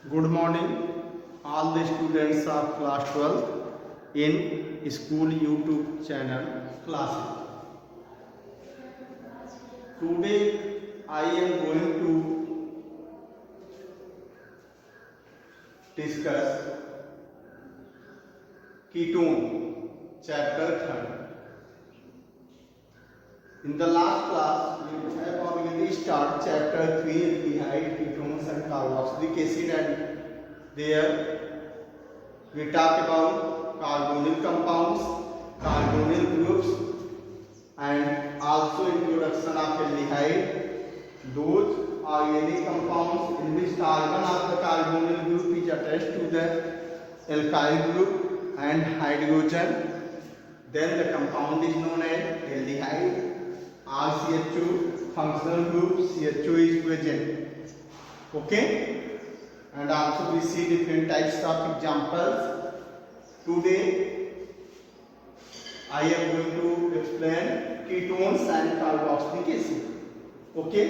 Good morning, all the students of class 12 in school YouTube channel classes. Today I am going to discuss ketone chapter 3rd. In the last class we have already started chapter 3 aldehyde ketones and carboxylic acid, and there we talk about carbonyl compounds, carbonyl groups, and also introduction of aldehyde. Those organic compounds in which carbon of the carbonyl group is attached to the alkyl group and hydrogen. Then the compound is known as aldehyde. RCH2 functional group CH2 is present. Okay, and also we see different types of examples. Today I am going to explain ketones and carboxylic acid. Okay,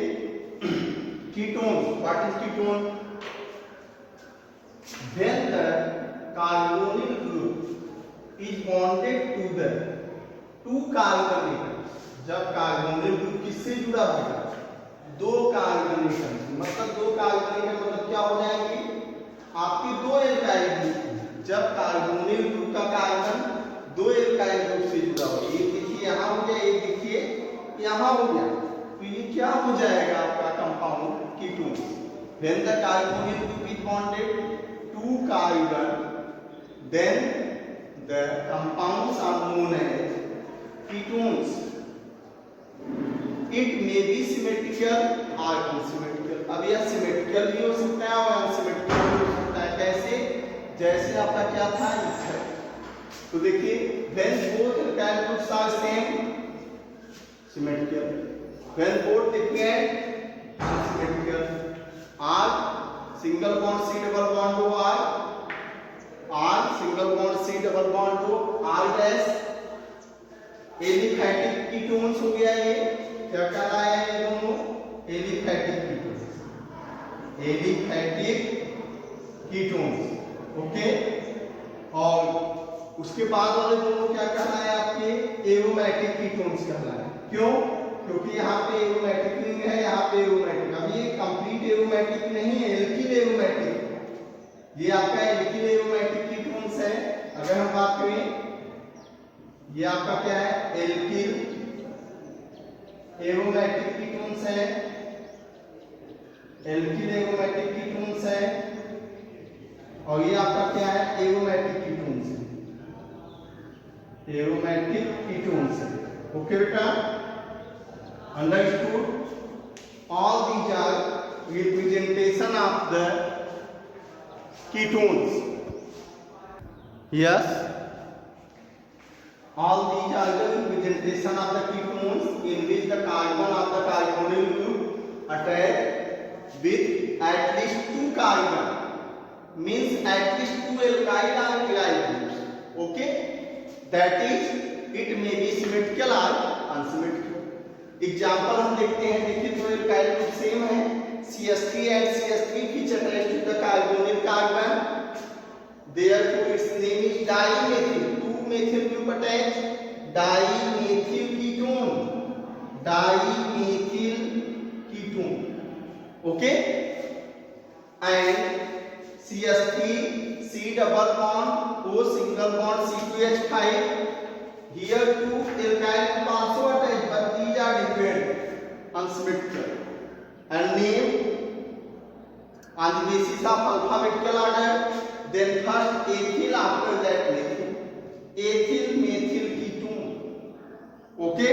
ketones. What is ketone? When the carbonyl group is bonded to the two carbon atoms. जब carbonyl group किससे जुड़ा होगा? दो carbon atom, मतलब दो carbon atom मतलब क्या हो जाएंगे? आपकी दो एल्काइल ग्रुप। जब कार्बोनिल ग्रुप का कार्बन दो एल्काइल ग्रुप से जुड़ा हो, एक देखिए यहाँ हो गया, एक देखिए यहाँ हो गया, तो ये क्या हो जाएगा आपका compound ketone. When the carbonyl group is bonded to carbon, then the compounds are known as ketones. It may be symmetrical or unsymmetrical. अब यह सिमेट्रिकल भी हो सकता है और अनसिमेट्रिकल भी हो सकता है. कैसे? जैसे आपका क्या था इथर. तो देखिए, when both alkyl groups are same, symmetrical. When both different, unsymmetrical. R single bond C double bond to R. R single bond C double bond to R dash. Aliphatic ketones हो गया. ये क्या कहलाया है? दोनों aliphatic ketones. Aliphatic ketones. Okay, और उसके बाद वाले दोनों क्या कहलाए? आपके एरोमेटिक कीटोन्स कहलाए. क्यों? क्योंकि यहाँ पे एरोमेटिक रिंग है, यहाँ पे एरोमेटिक. अब ये कंप्लीट एरोमेटिक नहीं है, एल्किल एरोमेटिक. ये आपका एल्किल एरोमेटिक कीटोन्स है. अगर हम बात करें, ये आपका क्या है? एल्किल एरोमेटिक कीटोन्स है. एल्किल एरोमेटिक कीटोन्स है. और ये आपका क्या है? एरोमेटिक कीटोन्स है. एरोमेटिक कीटोन्स है. ओके बेटा, understood? All these are representation of the ketones. Yes, all these are the representation of the ketones in which the carbon of the carbonyl group attached with at least two carbon, means at least two alkyl or alkyl groups. Okay, that is, it may be symmetrical or unsymmetrical. Example हम देखते हैं. देखिए, दो alkyl group same है, CH3 and CH3 which attached to the carbonyl carbon. Therefore its name is dimethyl. methyl group attached, dimethyl ketone. Dimethyl ketone. Okay, and CH3 C double bond O single bond C2H5. Here two alkyl group also attached, but these are different, unsymmetrical, and name on the basis of alphabetical order. Then first ethyl, after that methyl. Ethyl methyl ketone. Okay,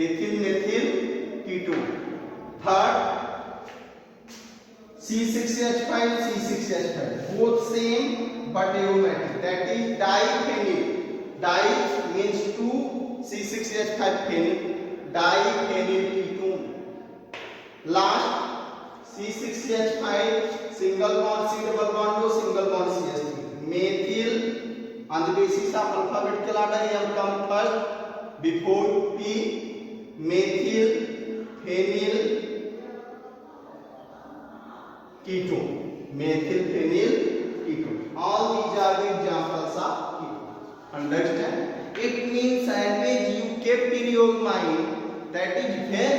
ethyl methyl ketone. Third C6H5 C6H5, both same but aromatic, that is diphenyl. Di means two, C6H5 phenyl, diphenyl ketone. Last C6H5 single bond C double bond to single bond CH3. Methyl. On the basis of alphabetical order, here come first before P, methyl phenyl ketone. methylphenyl ketone. All these are the examples of ketone. Understand? It means always you kept in your mind that is when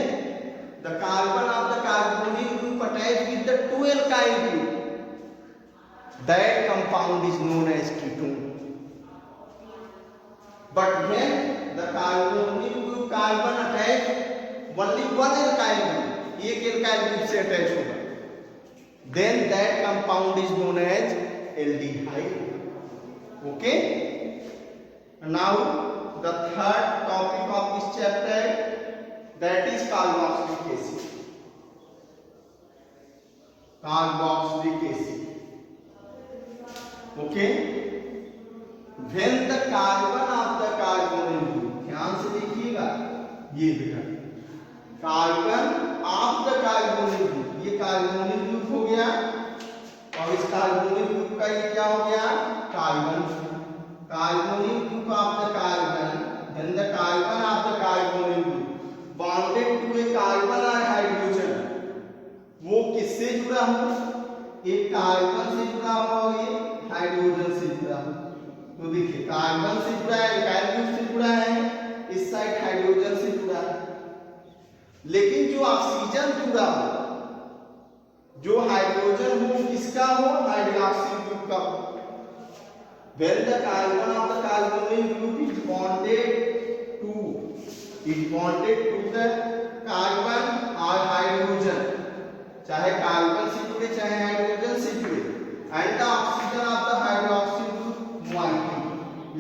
the carbon of the carbonyl group attached with the 2 alkyl group, that compound is known as ketone. But when the carbonyl group carbon attached only 1 alkyl group, एक alkyl group से attach होगा, then that compound is known as aldehyde. Okay? Now the third topic of this chapter, that is carboxylic acid. Carboxylic acid. Okay? When the carbon of the carbonyl group, ध्यान से देखिएगा, ये बेटा carbon of the carbonyl group, ये carbonyl group हो गया और इस कार्बोनिल ग्रुप का ये क्या हो गया, carbon. Carbonyl group of the carbon, then the carbon of the carbonyl group bonded to a carbon और हाइड्रोजन. वो किससे जुड़ा हो, एक कार्बन से जुड़ा हुआ और ये हाइड्रोजन से जुड़ा हो. तो देखिए कार्बन से जुड़ा है, alkyl ग्रुप से जुड़ा है, इस साइड हाइड्रोजन से जुड़ा है. लेकिन जो ऑक्सीजन जुड़ा हो, जो हाइड्रोजन हो, किसका हो, हाइड्रोक्सिल ग्रुप का हो. When the carbon of the carbonyl group is bonded to the carbon or hydrogen, चाहे कार्बन से जुड़े चाहे हाइड्रोजन से जुड़े, and the oxygen of the hydroxyl group moiety,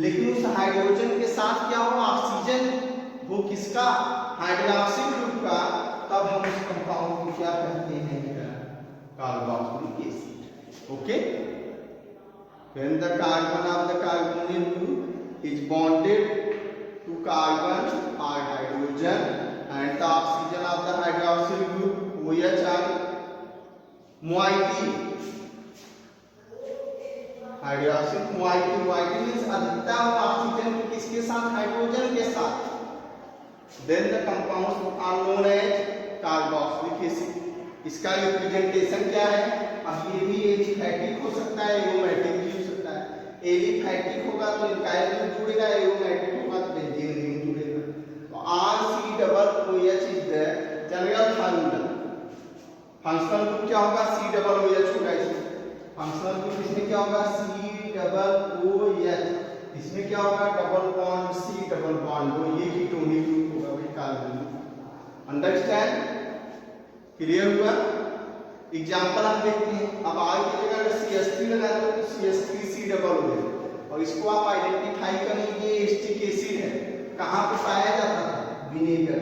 लेकिन उस हाइड्रोजन के साथ क्या हो, ऑक्सीजन वो किसका, हाइड्रोक्सिल ग्रुप का, तब हम उस कंपाउंड को क्या कहते हैं, carboxylic acid. Okay? When the carbon of the carbonyl group is bonded to carbon or hydrogen and the oxygen of the hydroxyl group OH moiety, hydroxyl moiety means अधिकता हो ऑक्सीजन की किसके साथ, हाइड्रोजन के साथ, then the compounds are known as carboxylic acid. इसका representation क्या है, अब ये भी एलिफैटिक हो सकता है, एरोमेटिक भी हो सकता है. एलिफैटिक होगा तो alkyl ग्रुप जुड़ेगा, एरोमेटिक होगा तो बेंजीन रिंग जुड़ेगा. तो RCOOH is the general formula. Functional group क्या होगा, COOH होगा. इसमें फंक्शनल ग्रुप इसमें क्या होगा, COOH. इसमें क्या होगा, double bond C double bond O, ये कीटोनिक ग्रुप होगा भाई कार्बन. अंडरस्टैंड? क्लियर हुआ? एग्जांपल हम देखते हैं. अब आगे की जगह अगर CH3 लगा दो तो CH3C डबल हो गया और इसको आप आइडेंटिफाई करेंगे, एस्टिक एसिड है. कहां पे पाया जाता था, विनेगर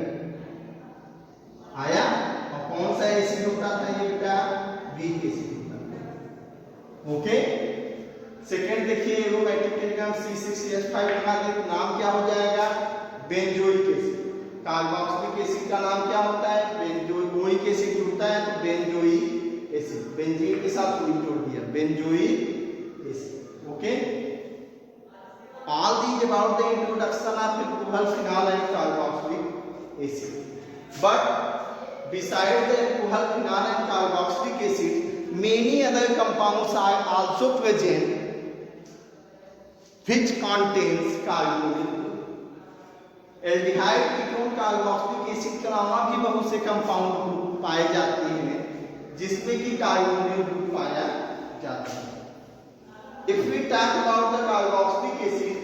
आया. और कौन सा एसिड होता था ये बेटा, वीक एसिड होता था. ओके? सेकंड देखिए, एरोमेटिक के जगह हम C6H5 लगा दे तो नाम क्या हो जाएगा, बेंजोइक एसिड. कार्बोक्सिलिक एसिड का नाम क्या होता है, बेंजोइक एसिड होता है तो बेंजोइक एसिड. बेंजीन के साथ कोई जोड़ दिया, benzoic acid. Okay? All these about the introduction of alcohol, phenol and carboxylic acid. But besides the alcohol, phenol and carboxylic acid, many other compounds are also present which contains carbonyl. Aldehyde, ketone, carboxylic acid के अलावा भी बहुत से compound पाए जाते हैं जिसमें कि कार्बोनिल ग्रुप पाया जाता है. If we talk about the carboxylic acid,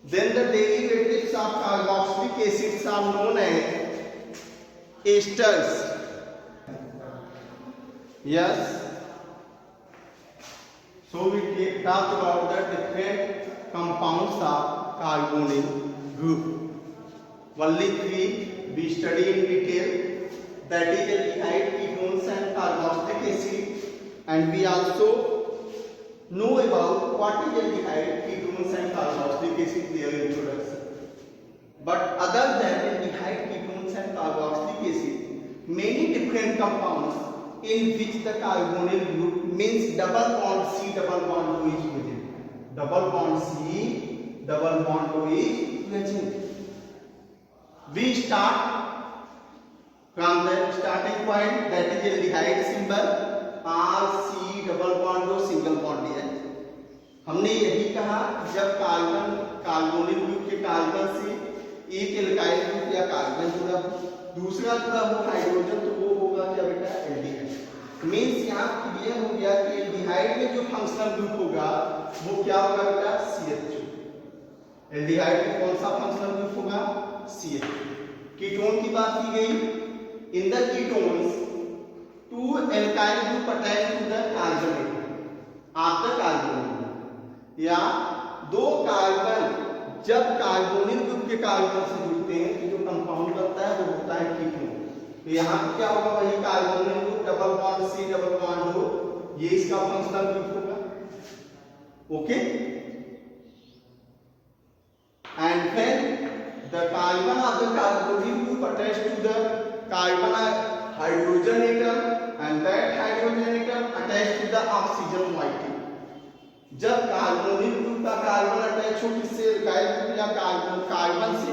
then the derivatives of carboxylic acids are known as esters. Yes. So we talk about the different compounds of carbonyl group. Only three we study in detail, that is aldehyde, ketones and carboxylic acid, and we also know about what is aldehyde, ketones and carboxylic acid, their introduction. But other than aldehyde, ketones and carboxylic acid, many different compounds in which the carbonyl group means double bond C double bond O is present. Double bond C double bond O is present. We start from the starting point, that is aldehyde symbol. RC double bond और single bond है। हमने यही कहा जब carbon carbonyl group के carbon से एक alkyl group या कार्बन जुड़ा हो, दूसरा जुड़ा हो हाइड्रोजन, तो वो होगा क्या बेटा एल्डिहाइड। मींस यहाँ क्लियर हो गया कि एल्डिहाइड में जो फंक्शनल ग्रुप होगा वो क्या होगा बेटा CH2। एल्डिहाइड में कौन सा फंक्शनल ग्रुप होगा CH2। कीटोन की बात की गई, in the ketones two alkyl group attach to the carbon after carbonyl, या दो कार्बन जब कार्बोनिल ग्रुप के कार्बन से जुड़ते हैं तो जो कंपाउंड बनता है वो होता है कीटोन। तो यहाँ क्या होगा, वही carbonyl group double bond C double bond हो, ये इसका फंक्शनल ग्रुप होगा। Okay, and then the carbon of the carbonyl group attach to the carbon hydrogen atom and that hydrogen atom attach to the oxygen molecule. जब carbonyl group का carbon attach हो किससे, alkyl group या carbon से,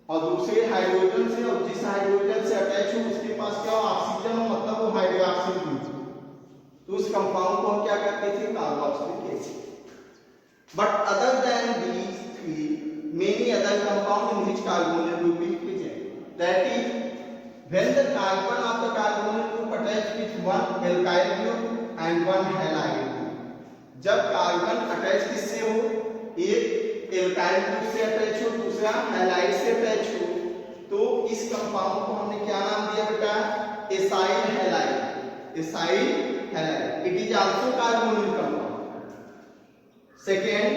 और दूसरे hydrogen से, और जिस हाइड्रोजन से अटैच हो उसके पास क्या हो ऑक्सीजन हो, मतलब वो हाइड्रोक्सिल ग्रुप, तो उस कंपाउंड को हम क्या कहते थे carboxylic acid. But other than these three many other compound in which carbonyl group is present, that is when the carbon of the carbonyl group attached with one alkyl group and one halide group। जब carbon attach किससे हो, एक alkyl group से attach हो, दूसरा halide से attach हो, तो इस कंपाउंड को हमने क्या नाम दिया बेटा acyl halide. Acyl halide, it is also carbonyl compound. Second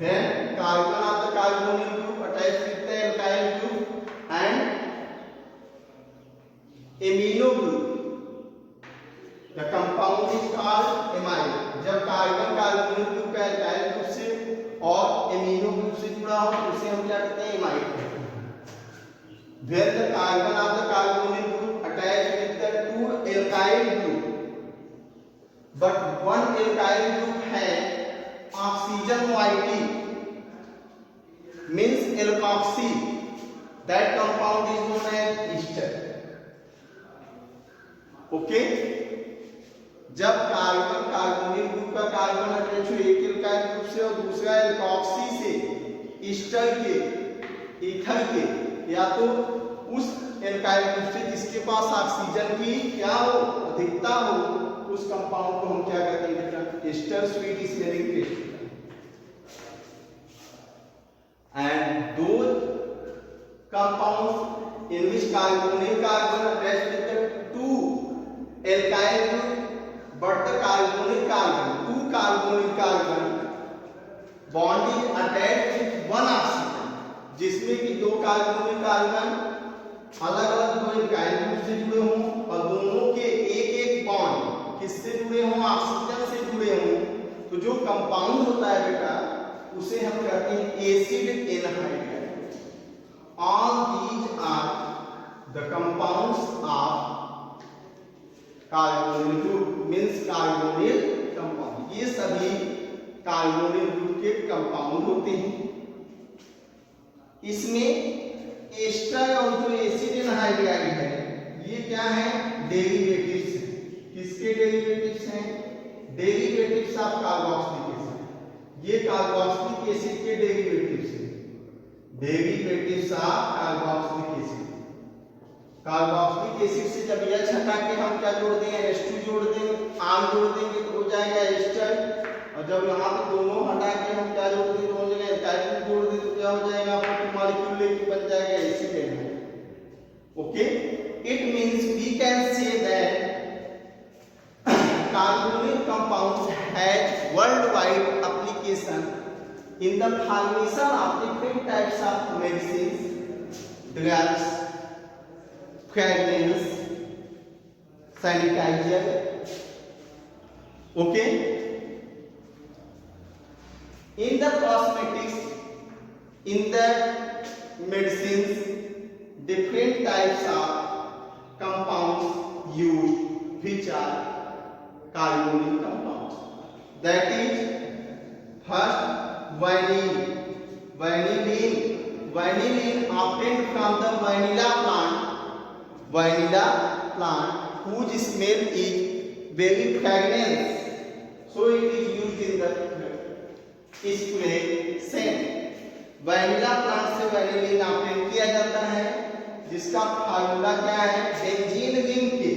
then carbon of the carbonyl group attached with the alkyl group and amino group, the compound is called amide। जब कार्बन कार्बोनिल ग्रुप का alkyl group से और amino group से जुड़ा हो तो उसे हम क्या कहते हैं एमाइड कहते हैं। when the carbon of the carbonyl group attached with the two alkyl group but one alkyl group has oxygen moiety means alkoxy, that compound is known as ester। Okay, जब कार्बन कार्बोनिल ग्रुप का carbon attach हो एक alkyl group से और दूसरा alkoxy से, Easter के, ether के, या तो उस एल्काइल ग्रुप से जिसके पास ऑक्सीजन की क्या हो अधिकता हो, उस कंपाउंड को हम क्या कहते हैं बेटा ester sweet smelling taste. and those compounds in which carbonyl carbon attached with the two alkyl group but the carbonyl carbon bond is attached with one oxygen, जिसमें कि दो कार्बोनिल कार्बन अलग अलग दो एल्काइल ग्रुप से जुड़े हों और दोनों के एक एक बॉन्ड किससे जुड़े हों ऑक्सीजन से जुड़े हों, तो जो कंपाउंड होता है बेटा उसे हम कहते हैं acid anhydride. All these are the compounds of carbonyl group means carbonyl compound. ये सभी कार्बोनिल ग्रुप के कंपाउंड होते हैं। इसमें एस्टर और जो एसिड एनहाइड्राइड है ये क्या है डेरिवेटिव्स। किसके डेरिवेटिव्स हैं, डेरिवेटिव्स ऑफ कार्बोक्सिलिक एसिड। ये कार्बोक्सिलिक एसिड के डेरिवेटिव्स हैं, derivatives of carboxylic acid. Carboxylic acid से जब यह हटा के हम क्या जोड़ देंगे H2 जोड़ देंगे, R जोड़ देंगे तो हो जाएगा एस्टर, और जब यहाँ पे दोनों हटा के हम क्या जोड़ देंगे दोनों जगह एल्काइल जोड़ देंगे तो क्या हो जाएगा आपका मॉलिक्यूल लेके बन जाएगा acid anhydride. Okay, it means we can say that carbonyl compounds has worldwide application in the formation of different types of medicines, drugs, fragrance, sanitizer। Okay, in the cosmetics, in the medicines, different types of compounds used which are carbonyl compounds, that is first vanillin obtained from the vanilla plant, vanilla plant whose smell is very fragrant, so it is used in the spray scent. Vanilla plant से vanillin obtain किया जाता है, जिसका formula क्या है, benzene ring के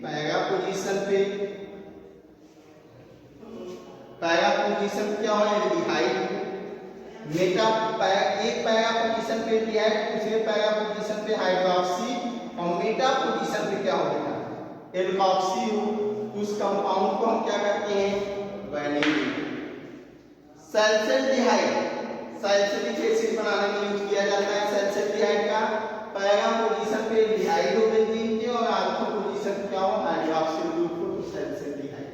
para position पे, para position क्या हो, एल्डिहाइड मेटा एक पैरा पोजीशन पे एल्डिहाइड, दूसरे पैरा पोजीशन पे हाइड्रोक्सी और मेटा पोजीशन पे क्या होगा, एल्कोक्सी हो। उस कंपाउंड को हम क्या कहते हैं, वैनिलीन। सैलिसिलडिहाइड सैलिसिलिक एसिड बनाने में यूज किया जाता है। सैलिसिलडिहाइड का पैरा पोजीशन पे एल्डिहाइड हो बेंजीन के और अल्फा पोजीशन क्या हो, हाइड्रोक्सिल ग्रुप हो, तो सैलिसिलडिहाइड।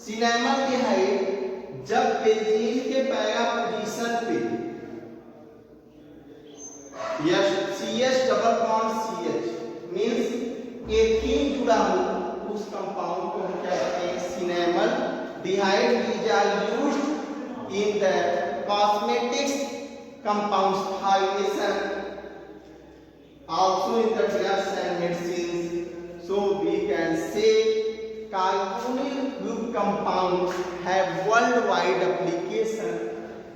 सिनेमल्डिहाइड जब बेंजीन के पैरा पोजीशन पे CH double bond CH means ethene जुड़ा हो, उस कंपाउंड को हम क्या कहते हैं, cinnamaldehyde. Is are used in the cosmetics compounds formulation, also in the drugs and medicines. So we can say carbonyl group compounds have worldwide application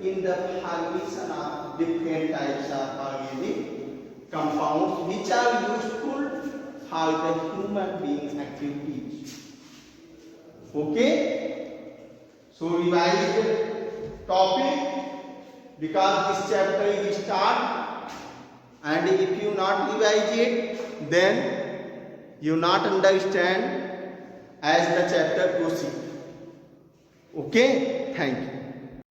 in the formulation of different types of organic compounds which are useful for the human being activities. Okay, so revise topic because this chapter is start, and if you not revise it then you not understand as the chapter proceed. Okay, thank you.